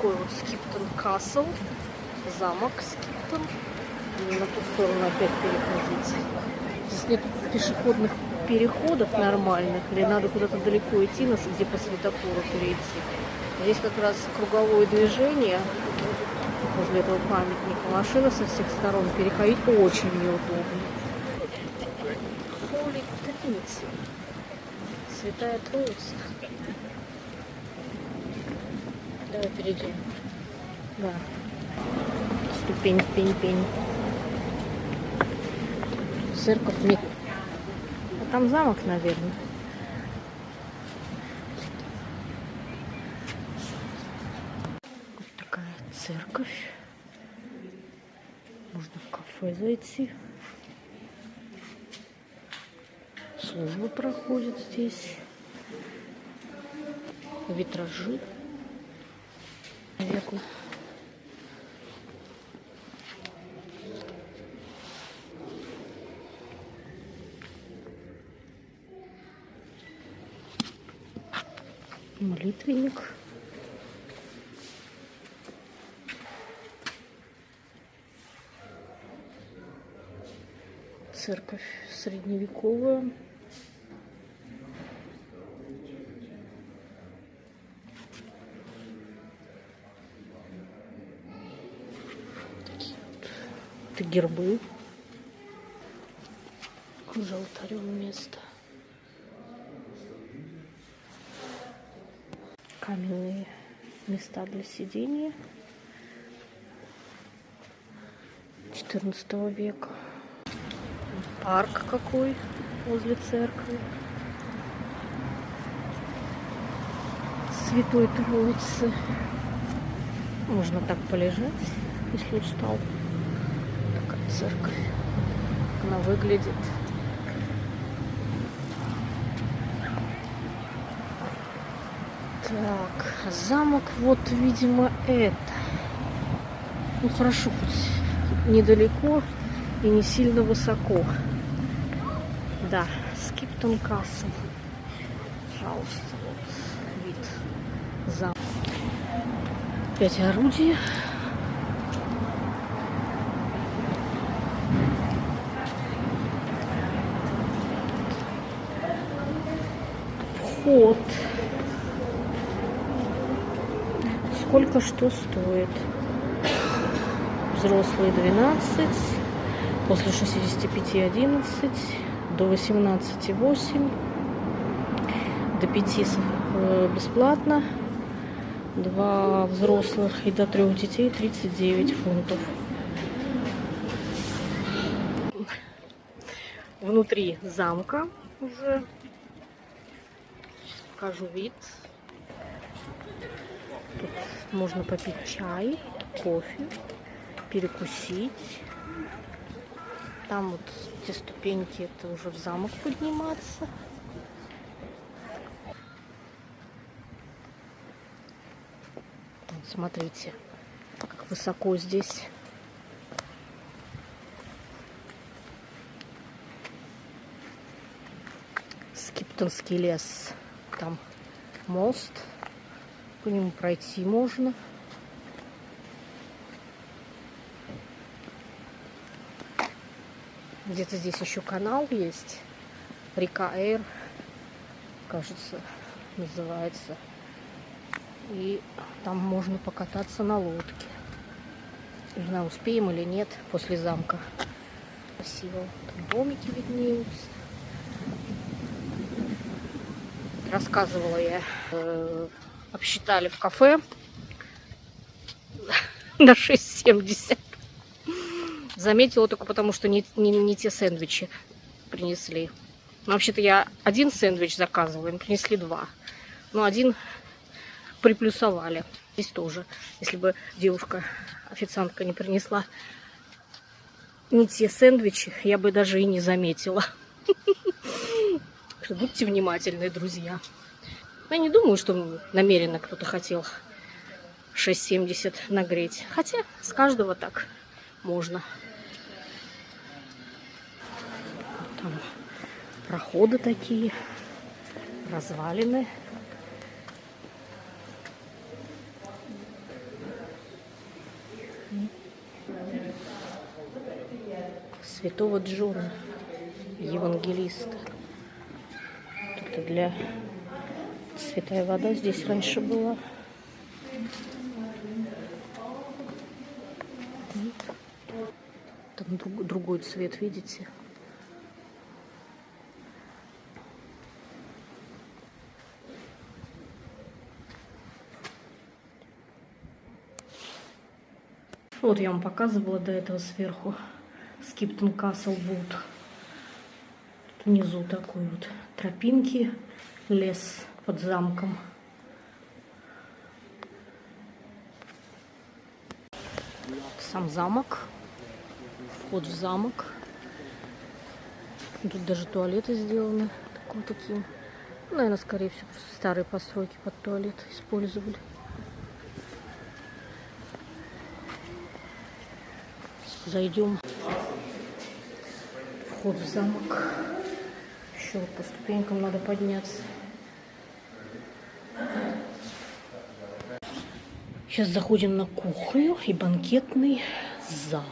такой вот Скиптон Касл, замок Скиптон. И на ту сторону опять переходить. Здесь нет пешеходных переходов нормальных, или надо куда-то далеко идти, где по светофору перейти. Здесь как раз круговое движение возле этого памятника. Машины со всех сторон, переходить очень неудобно. Holy Trinity. Святая Троица. Давай перейдем. Да. Ступень, пень. Церковь. А там замок, наверное. Вот такая церковь. Можно в кафе зайти. Службы проходят здесь. Витражи. Наверное. Молитвенник. Церковь средневековая. Такие вот гербы. За алтарем место. Каменные места для сидения 14 века. Парк какой возле церкви. Святой Троицы. Можно так полежать, если устал. Такая церковь. Она выглядит. Так, замок вот, видимо, это. Ну, хорошо, хоть недалеко и не сильно высоко. Да, Скиптон Касл. Пожалуйста, вот вид замка. 5 орудий. Вход. Сколько что стоит? Взрослые 12, после 65 11, до 18 8, до 5 бесплатно, 2 взрослых и до 3 детей 39 фунтов. Внутри замка уже покажу вид. Тут можно попить чай, кофе, перекусить. Там вот те ступеньки, это уже в замок подниматься. Вот смотрите, как высоко здесь. Скиптонский лес. Там мост. По нему пройти можно. Где-то здесь еще канал есть. Река Эйр, кажется, называется. И там можно покататься на лодке. Не знаю, успеем или нет после замка. Красиво. Там домики виднеются. Рассказывала я. Обсчитали в кафе на 6,70. Заметила только потому, что не те сэндвичи принесли. Но вообще-то я один сэндвич заказывала, им принесли 2. Но один приплюсовали. Здесь тоже. Если бы девушка, официантка, не принесла не те сэндвичи, я бы даже и не заметила. Будьте внимательны, друзья. Я не думаю, что намеренно кто-то хотел 6,70 нагреть. Хотя с каждого так можно. Там проходы такие, развалины. Святого Джона, евангелиста. Это для святая вода здесь раньше была. Там другой цвет, видите? Вот я вам показывала до этого сверху Скиптон Касл Вуд. Внизу такой вот тропинки, лес под замком. Сам замок, вход в замок. Тут даже туалеты сделаны таким. Наверное, скорее всего, просто старые постройки под туалет использовали. Зайдем. Вход в замок. Еще по ступенькам надо подняться. Сейчас заходим на кухню и банкетный зал.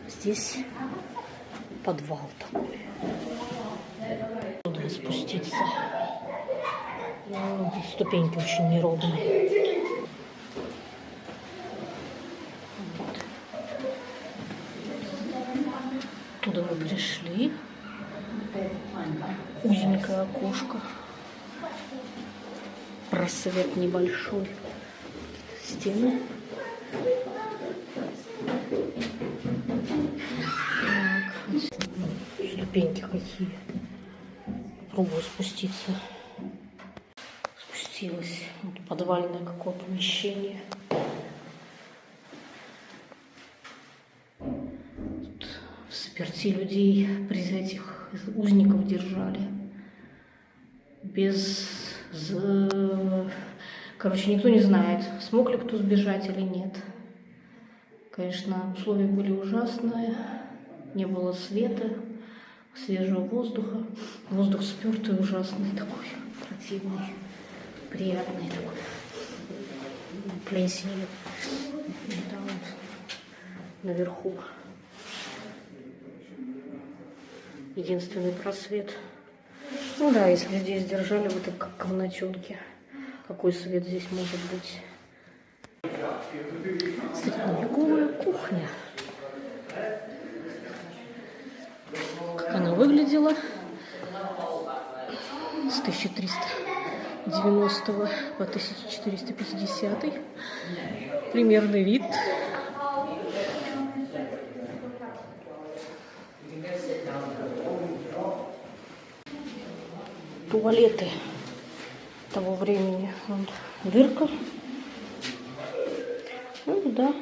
Здесь подвал такой. Надо спуститься. Ступеньки очень неровные. Вот. Туда мы пришли. Узенькое окошко. Просвет небольшой. Стены. Так. Ступеньки какие. Попробую спуститься. Спустилась. Вот подвальное какое помещение. Тут в заперти людей при этих узников держали. Короче, никто не знает, смог ли кто сбежать или нет. Конечно, условия были ужасные. Не было света, свежего воздуха. Воздух спёртый, ужасный такой, противный, приятный такой. Плесень. Там вот наверху единственный просвет. Ну да, если здесь держали в этой комнатенке, какой свет здесь может быть? Средневековая кухня. Как она выглядела с 1390 по 1450. Примерный вид. Туалеты того времени. Вот дырка. Ну да.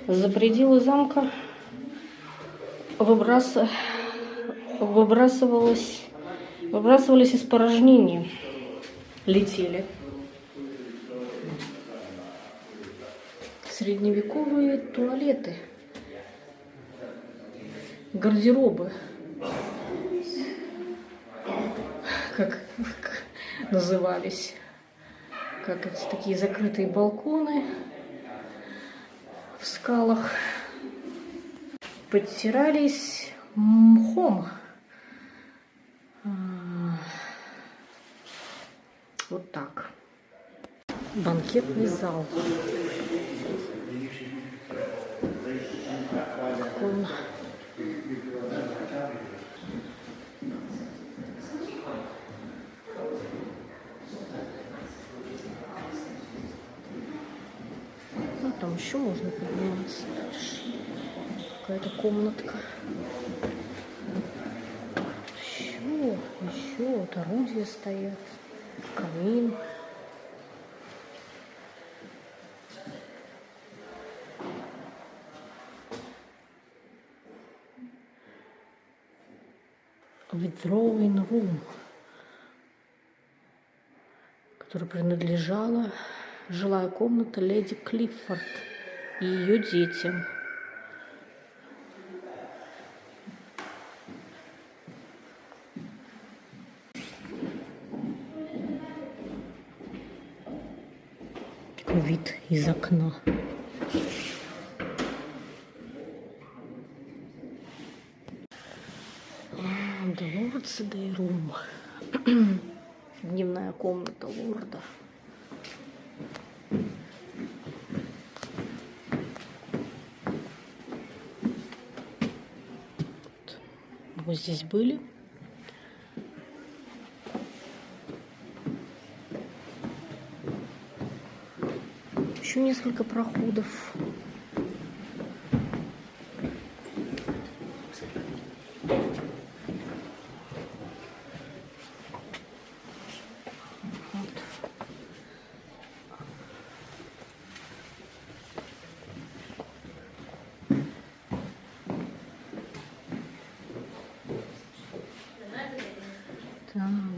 За пределы замка выбрасывались испорожнения. Летели. Средневековые туалеты. Гардеробы. Как назывались. Как это, такие закрытые балконы в скалах. Подтирались мхом. Вот так. Банкетный зал. Как он... Ну, там еще можно подниматься дальше. Какая-то комнатка. Еще вот орудия стоят. Камин. Withdrawing room, которая принадлежала жилая комната леди Клиффорд и ее детям. вид из окна. The Lord's Day Room. Дневная комната лорда. Мы здесь были. Еще несколько проходов.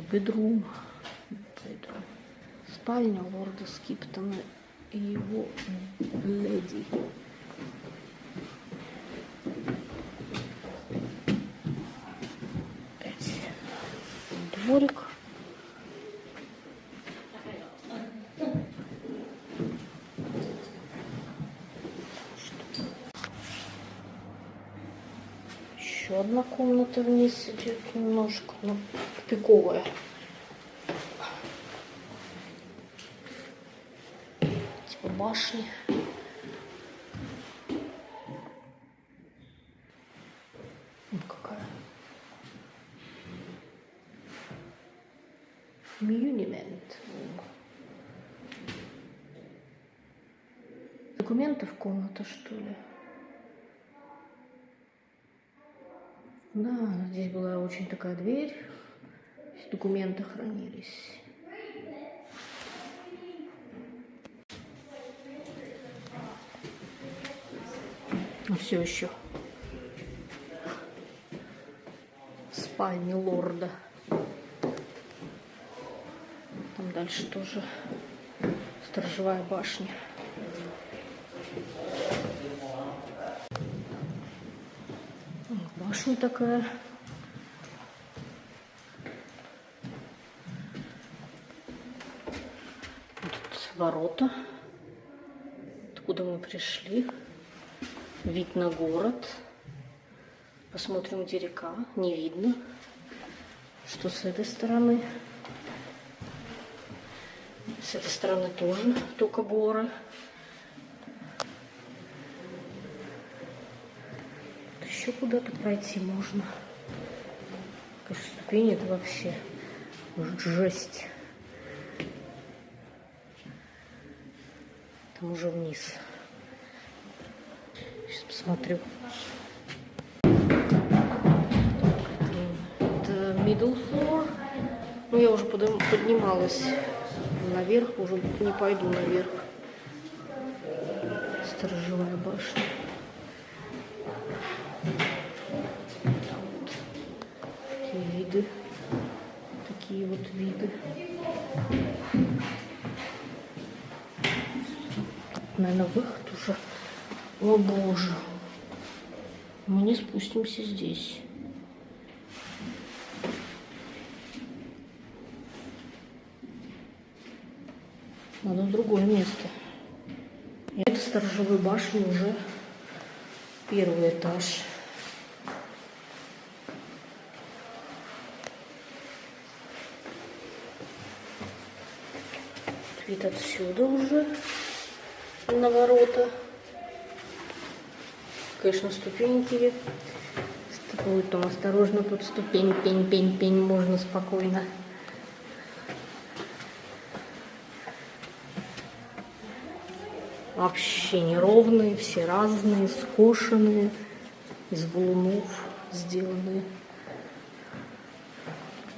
Бедрум. Спальня лорда Скиптона и его леди. Опять дворик. Еще одна комната вниз идет немножко, но тупиковая. Типа башни. Вот какая. Мьюнимент. Документов комната, что ли? Да, здесь была очень такая дверь. Здесь документы хранились. Но все еще спальня лорда. Там дальше тоже сторожевая башня. Башня такая. Тут ворота, откуда мы пришли. Вид на город. Посмотрим, где река. Не видно, что с этой стороны. С этой стороны тоже только горы. Еще куда-то пройти можно. Конечно, ступени это вообще жесть. Там уже вниз. Сейчас посмотрю. Это middle floor. Ну, я уже поднималась наверх, уже не пойду наверх. Сторожевая башня. Такие виды. Такие вот виды. Наверное, выход уже. О боже. Мы не спустимся здесь. Надо в другое место. И это сторожевой башни уже первый этаж. Вид отсюда уже на ворота. Конечно, ступеньки ступают там осторожно под ступень, пень, можно спокойно. Вообще неровные, все разные, скошенные, из валунов сделанные.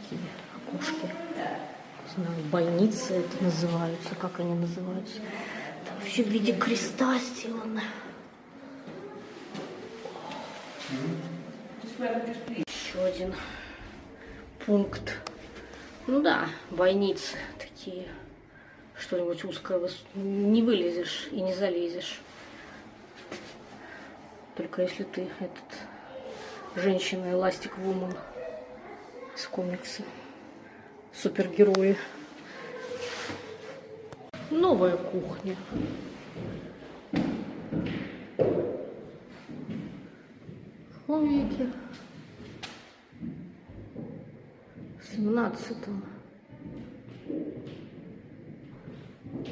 Такие окошки. Не знаю, бойницы это называются, как они называются. Это вообще в виде креста сделано. Еще один пункт. Ну да, бойницы такие. Что-нибудь узкое не вылезешь и не залезешь. Только если ты женщина Эластик Вумен из комикса. Супергерои. Новая кухня. В веке 17-м. Вот.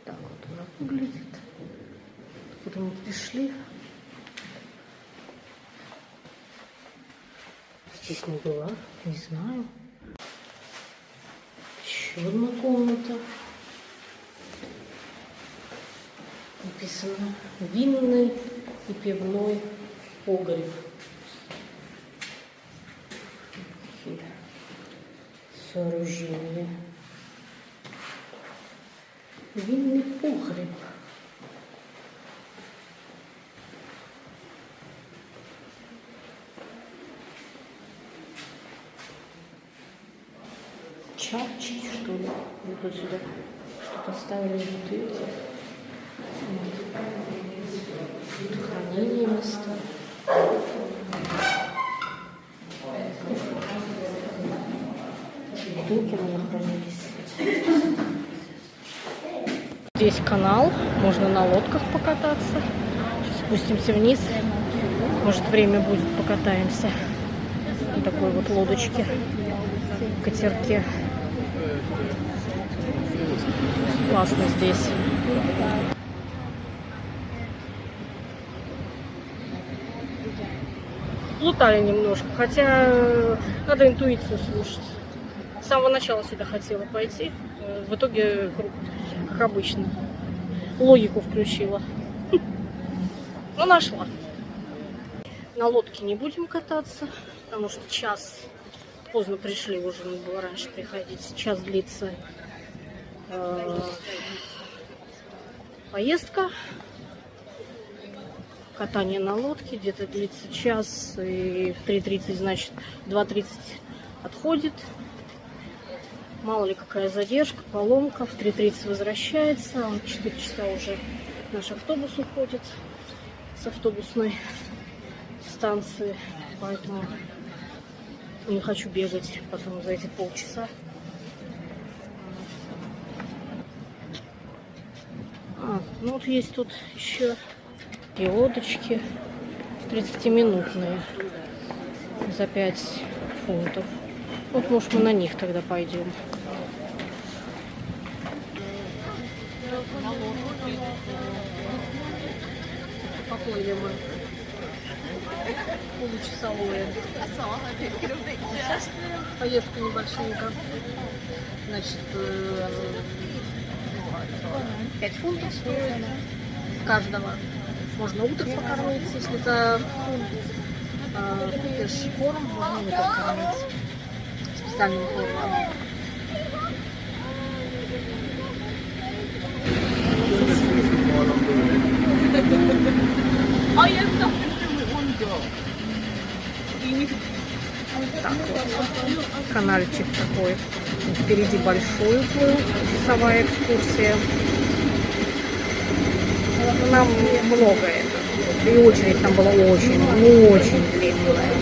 Так вот она выглядит. Откуда мы пришли? Здесь не была, не знаю. Еще одна комната. Написано винный и пивной погреб. Сооружение. Винный погреб. Чапчики, что ли? Вот сюда что-то ставили бутылки. Тут хранение места. Бутылки, наверное, хранились. Здесь канал, можно на лодках покататься. Сейчас спустимся вниз. Может, время будет, покатаемся. На такой вот лодочке, катерке. Классно здесь. Плутали немножко, хотя надо интуицию слушать. С самого начала сюда хотела пойти, в итоге, как обычно, логику включила. Но нашла. На лодке не будем кататься, потому что час, поздно пришли, уже надо было раньше приходить. Час длится поездка. Катание на лодке где-то длится час, и в 3:30, значит, 2:30 отходит. Мало ли какая задержка, поломка. В 3:30 возвращается. В 4 часа уже наш автобус уходит с автобусной станции. Поэтому не хочу бегать потом за эти полчаса. Ну вот есть тут еще и лодочки 30-минутные за 5 фунтов. Вот, может, мы на них тогда пойдем. Поплыли мы. Получасовое. Поездка небольшенькая. Значит, 5 фунтов стоит каждого. Можно уток покормить, если за фунт купишь корм, можно уток кормить специальным кормом. Так вот, канальчик такой. Впереди большой уплыл, часовая экскурсия. Нам много это. И очередь там была очень длинная.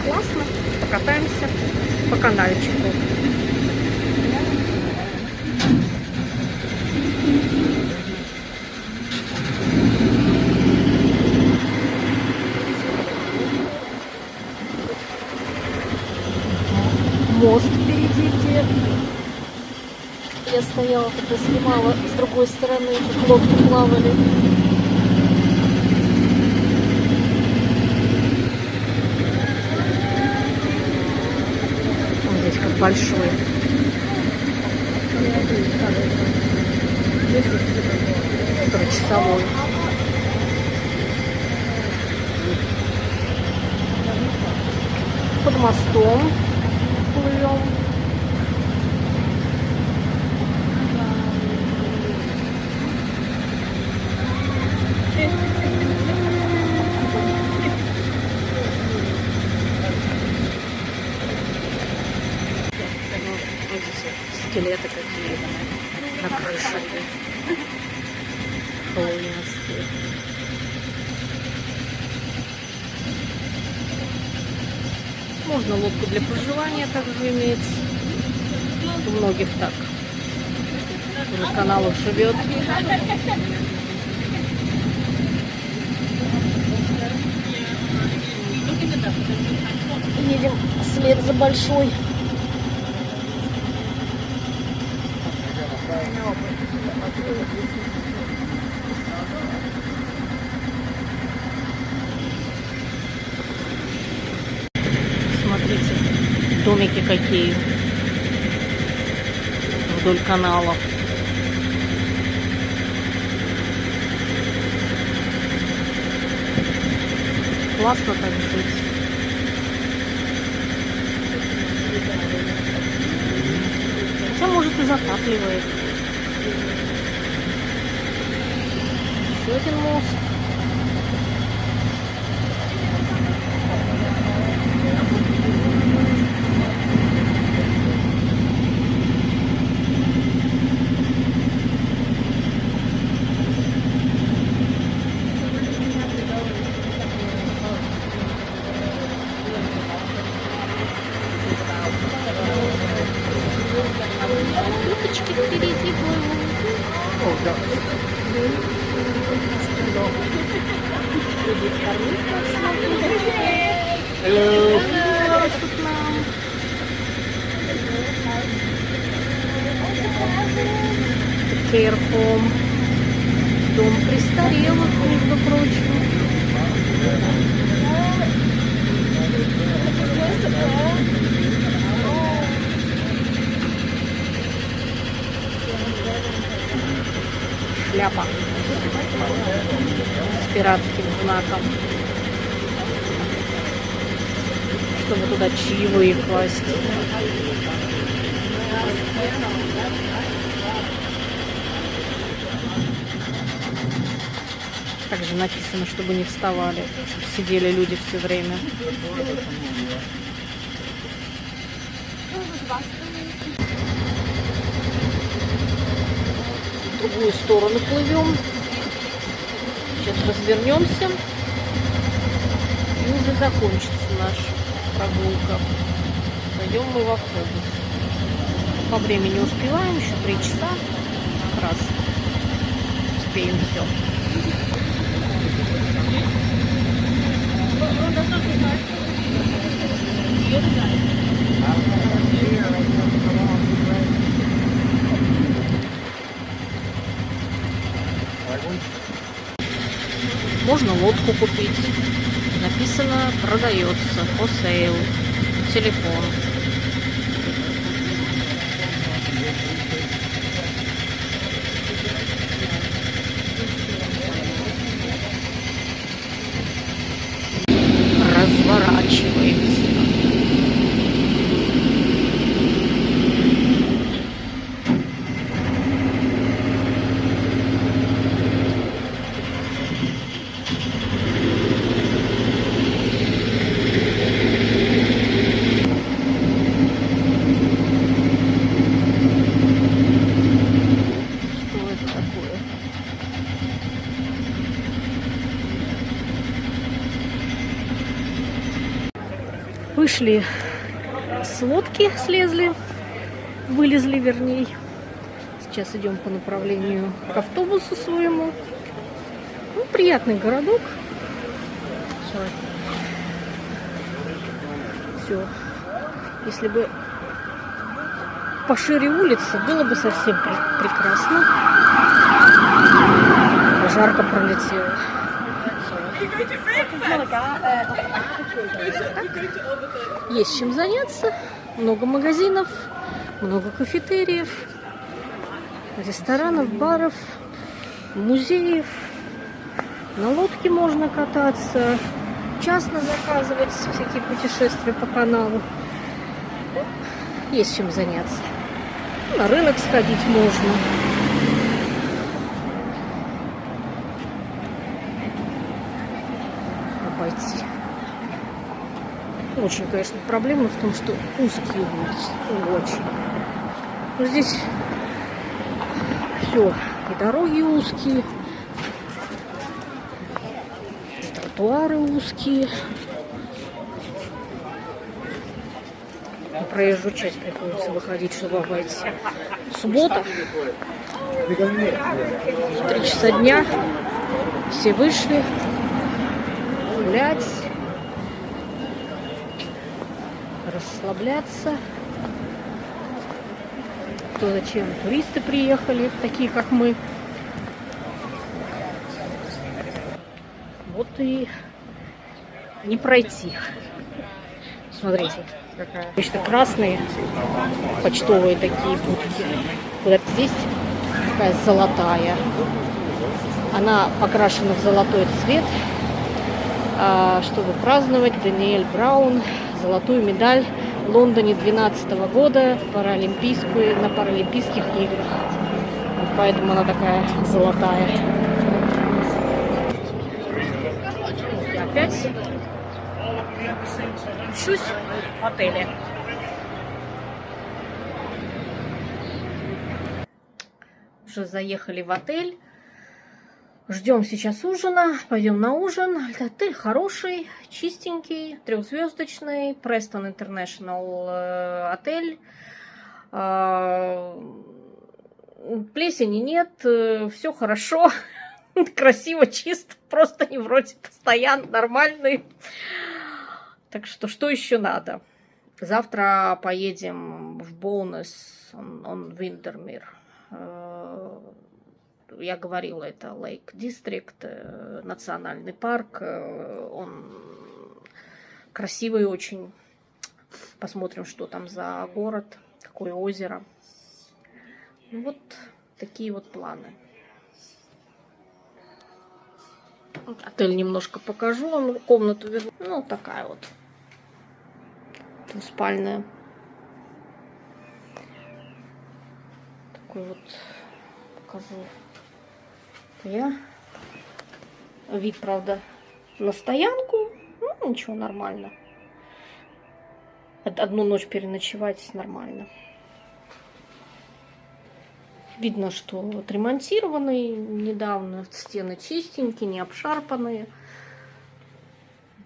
Классно. Покатаемся по канальчику. Мост впереди, где я стояла, когда снимала с другой стороны, как лодки плавали. Он здесь как большой. Часовой. Под мостом плывем. Скелеты какие на крыше. Можно лодку для проживания также иметь. У многих так. На каналах живет. Едем вслед за большой. Смотрите, домики какие вдоль канала. Классно так жить. Хотя, может, и затапливает. Еще один мост. Уточки впереди плывут. О, да. Hello. Care Home. Дом престарелых, между прочим. Шляпа с пиратским знаком, чтобы туда чаевые класть. Также написано, чтобы не вставали, чтобы сидели люди все время. В другую сторону плывем. Сейчас развернемся. И уже закончится наша прогулка. Пойдем мы в автобус. По времени успеваем, еще 3 часа. Как раз успеем все. Можно лодку купить. Написано продается, for sale. Телефон. Разворачивается. Вышли с лодки, слезли, вылезли вернее. Сейчас идем по направлению к автобусу своему. Ну, приятный городок. Все. Если бы пошире улицы, было бы совсем прекрасно. Жарко пролетело. Есть чем заняться. Много магазинов, много кафетериев, ресторанов, баров, музеев. На лодке можно кататься, частно заказывать всякие путешествия по каналу. Есть чем заняться. На рынок сходить можно. Обойти. Очень, конечно, проблема в том, что узкие улицы. Очень. Но здесь все. И дороги узкие, и тротуары узкие. проезжую часть приходится выходить, чтобы обойти. Суббота. 3 часа дня. Все вышли гулять, расслабляться. Кто зачем? Туристы приехали, такие как мы. Вот и не пройти. Смотрите, какая. Обычно красные почтовые такие будки. Куда-то здесь такая золотая. Она покрашена в золотой цвет, чтобы праздновать Даниэль Браун золотую медаль в Лондоне 2012 года на Паралимпийских играх. Вот поэтому она такая золотая. Вот я опять учусь в отеле. Уже заехали в отель. Ждем сейчас ужина. Пойдем на ужин. Отель хороший, чистенький, 3-звездочный. Престон Интернешнл отель. Плесени нет, все хорошо. Красиво, чисто, просто не вроде постоянно, нормальный. Так что еще надо? Завтра поедем в Боунес, он Виндермир. Я говорила, это Lake District, национальный парк. Он красивый очень. Посмотрим, что там за город, какое озеро. Ну, вот такие вот планы. Отель немножко покажу вам, комнату верну. Ну, такая вот двуспальная. Такой вот покажу. Я. Вид, правда, на стоянку. Ну, ничего, нормально. Одну ночь переночевать нормально. Видно, что отремонтированный недавно. Стены чистенькие, не обшарпанные.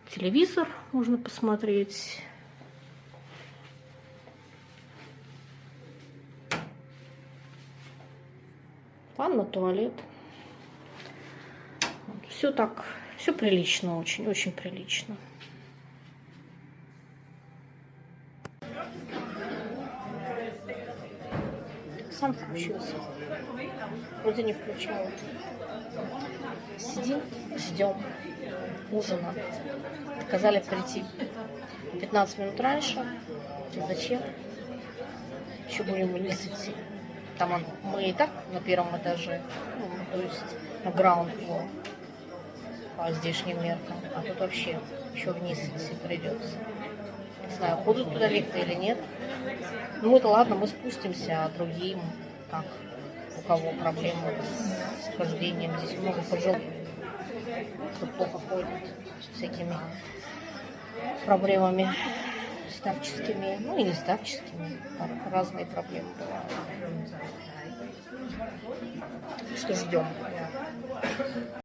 Телевизор можно посмотреть. Ванна, туалет. Все так, все прилично, очень прилично. Сам включился. Вроде не включал. Сидим, ждем ужина. Сказали прийти 15 минут раньше. И зачем? Еще будем вниз идти. Там мы и так на первом этаже, ну, то есть на ground floor по здешним меркам. А тут вообще еще вниз идти придется. Не знаю, ходят туда лифты или нет. Ну это ладно, мы спустимся, а другим, как, у кого проблемы с хождением, здесь много пожилых, кто плохо ходит, с всякими проблемами старческими, ну и не старческими, разные проблемы бывают. Что ждем?